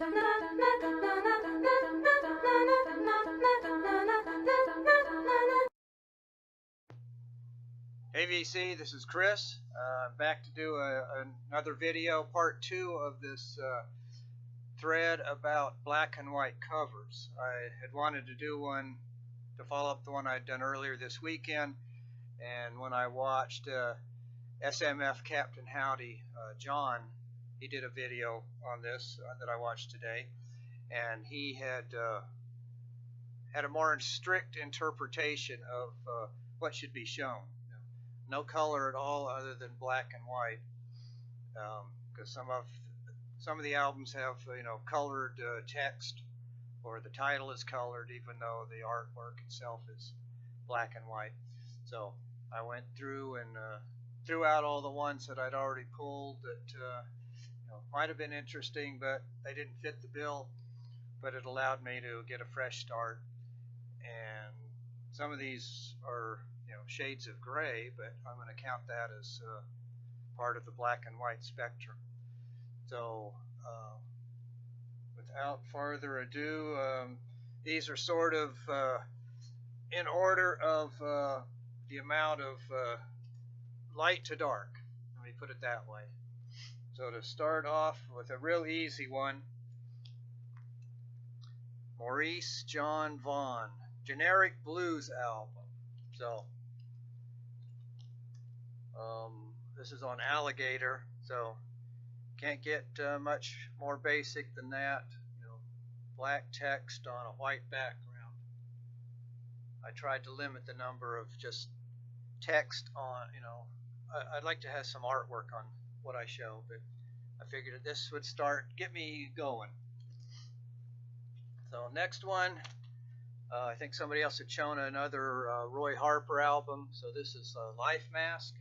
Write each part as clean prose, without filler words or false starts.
Hey VC, this is Chris. I'm back to do another video, part 2 of this thread about black and white covers. I had wanted to do one to follow up the one I'd done earlier this weekend, and when I watched SMF Captain Howdy, John, he did a video on this that I watched today, and he had a more strict interpretation of what should be shown. No color at all other than black and white, because some of the albums have colored text, or the title is colored even though the artwork itself is black and white. So I went through and threw out all the ones that I'd already pulled that might have been interesting, but they didn't fit the bill, but it allowed me to get a fresh start. And some of these are shades of gray, but I'm going to count that as part of the black and white spectrum. So without further ado, these are sort of in order of the amount of light to dark, let me put it that way. So to start off with a real easy one, Maurice John Vaughan, Generic Blues album. So this is on Alligator, so can't get much more basic than that. Black text on a white background. I tried to limit the number of just text on, I'd like to have some artwork on what I show, but I figured that this would get me going. So next one, I think somebody else had shown another Roy Harper album. So this is Life Mask.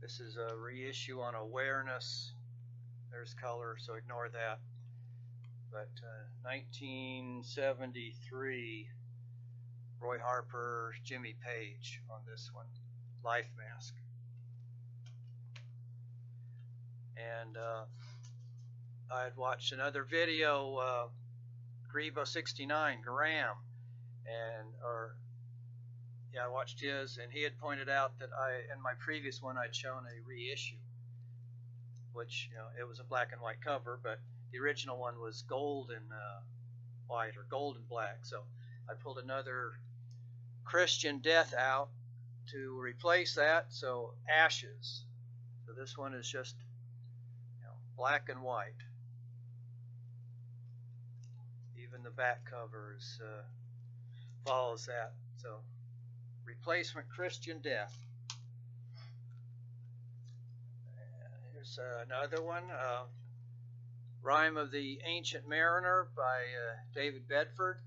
This is a reissue on Awareness. There's color, so ignore that. But 1973, Roy Harper, Jimmy Page on this one, Life Mask. And I had watched another video, Grebo69, Graham, I watched his, and he had pointed out that in my previous one I'd shown a reissue, which it was a black and white cover, but the original one was gold and white, or gold and black. So I pulled another Christian Death out to replace that, so Ashes. So this one is just black and white. Even the back cover follows that. So replacement Christian Death. Here's another one, Rime of the Ancient Mariner by David Bedford.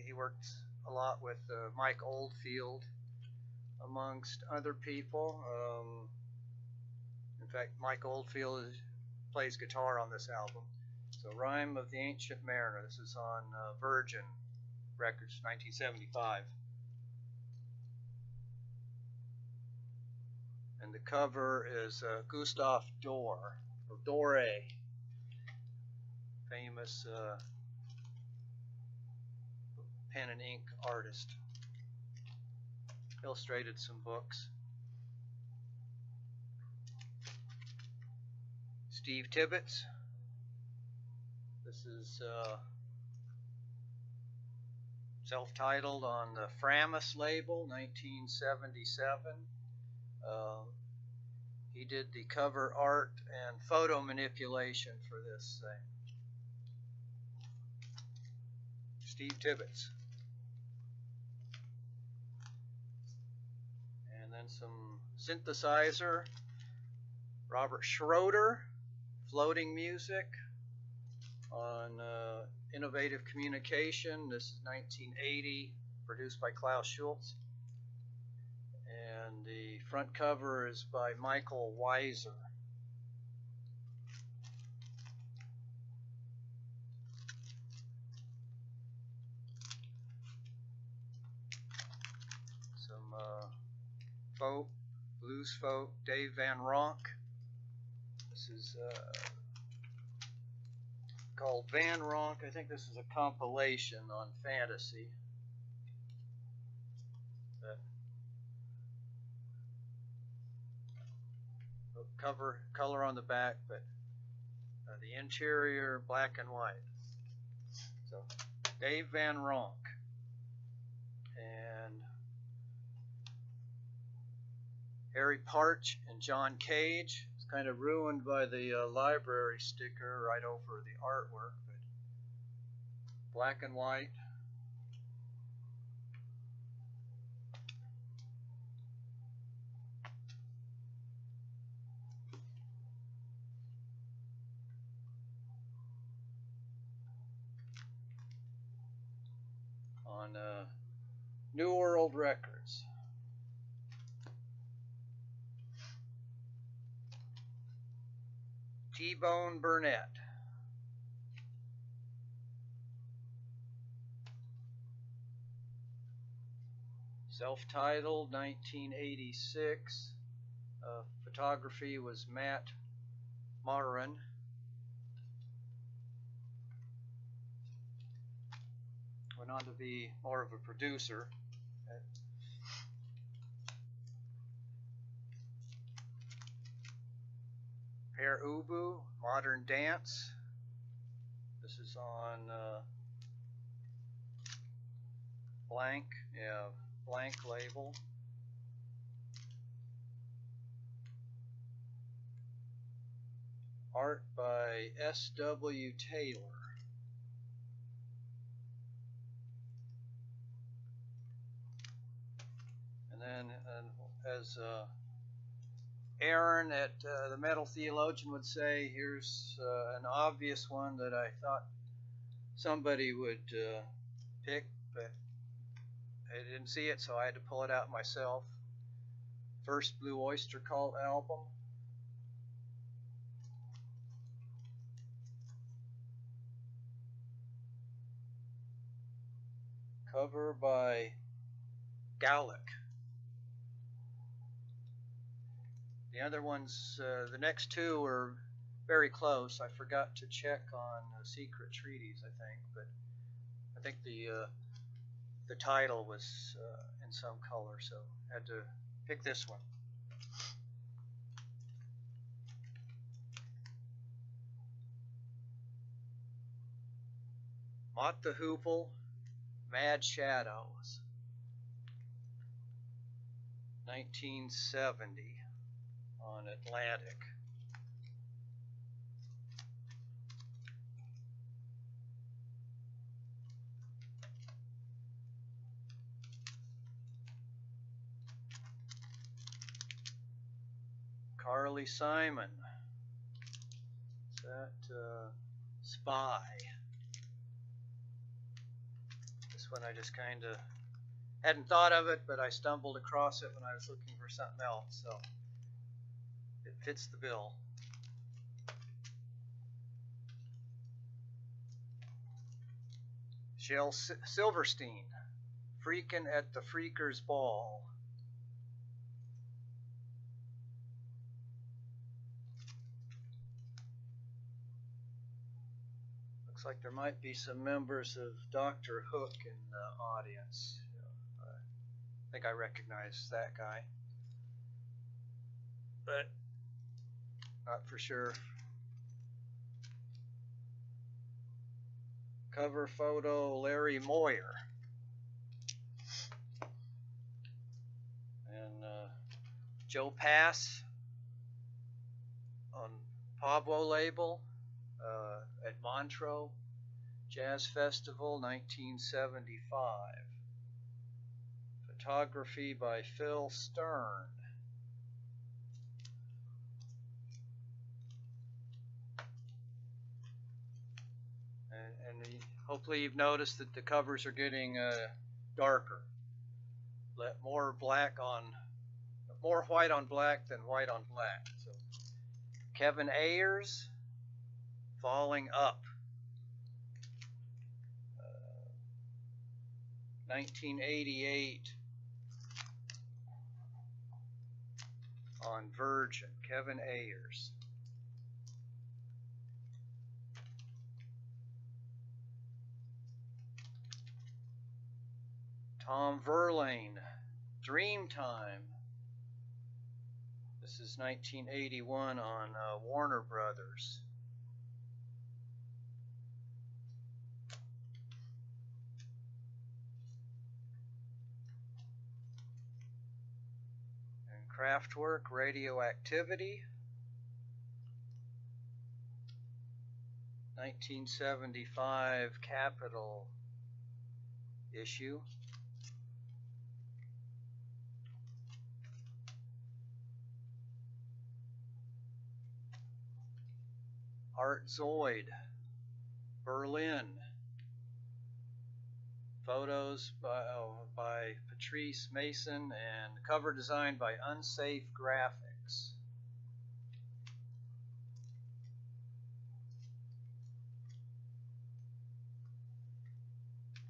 He worked a lot with Mike Oldfield, amongst other people. In fact, Mike Oldfield plays guitar on this album. So Rime of the Ancient Mariner. This is on Virgin Records, 1975. And the cover is Gustave Doré, or Doré, famous pen and ink artist. Illustrated some books. Steve Tibbetts. This is self-titled on the Framus label, 1977. He did the cover art and photo manipulation for this thing. Steve Tibbetts. And then some synthesizer, Robert Schroeder, Floating Music on Innovative Communication. This is 1980, produced by Klaus Schulze. And the front cover is by Michael Weiser. folk, blues folk, Dave Van Ronk. This is called Van Ronk. I think this is a compilation on fantasy. Color on the back, but the interior black and white. So Dave Van Ronk. And Harry Partch and John Cage. It's kind of ruined by the library sticker right over the artwork, but black and white. On New World Records. T-Bone Burnett. Self-titled, 1986. Photography was Matt Morin. Went on to be more of a producer. Pere Ubu, Modern Dance. This is on blank label. Art by S.W. Taylor. And then, as Aaron at the Metal Theologian would say, here's an obvious one that I thought somebody would pick, but I didn't see it, so I had to pull it out myself. First Blue Oyster Cult album. Cover by Gallic. The other ones, the next two were very close. I forgot to check on Secret Treaties, I think, but I think the title was in some color, so I had to pick this one. Mott the Hoople, Mad Shadows, 1970 on Atlantic. Carly Simon. Is that Spy? This one I just kind of hadn't thought of it, but I stumbled across it when I was looking for something else, so it fits the bill. Shel Silverstein, Freakin' at the Freakers Ball. Looks like there might be some members of Dr. Hook in the audience. I think I recognize that guy, but not for sure. Cover photo, Larry Moyer. And Joe Pass on Pablo label at Montreux Jazz Festival, 1975. Photography by Phil Stern. And hopefully you've noticed that the covers are getting darker. More white on black than white on black. So Kevin Ayers, Falling Up, 1988 on Virgin, Kevin Ayers. Tom Verlaine, Dreamtime. This is 1981 on Warner Brothers. And Kraftwerk, Radioactivity. 1975 Capitol issue. Art Zoid, Berlin. Photos by Patrice Mason and cover design by Unsafe Graphics.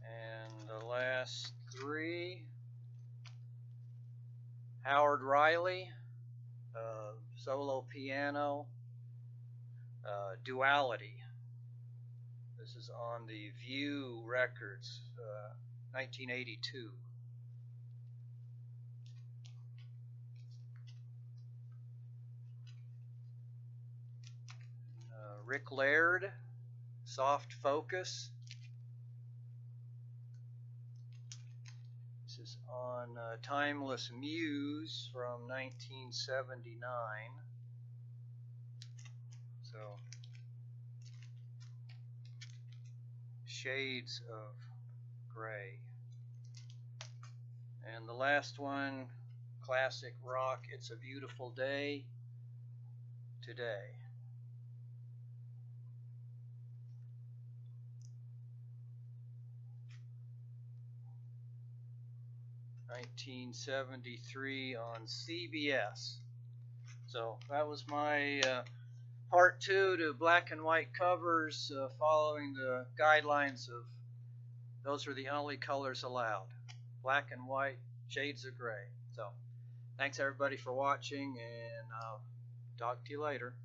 And the last three, Howard Riley, solo piano, Duality. This is on the View Records, 1982. Rick Laird, Soft Focus. This is on Timeless Muse from 1979. So, shades of gray. And the last one, classic rock, It's a Beautiful Day Today. (1973) on CBS. So that was my part 2 to black and white covers, following the guidelines of those are the only colors allowed. Black and white, shades of gray. So thanks everybody for watching, and I'll talk to you later.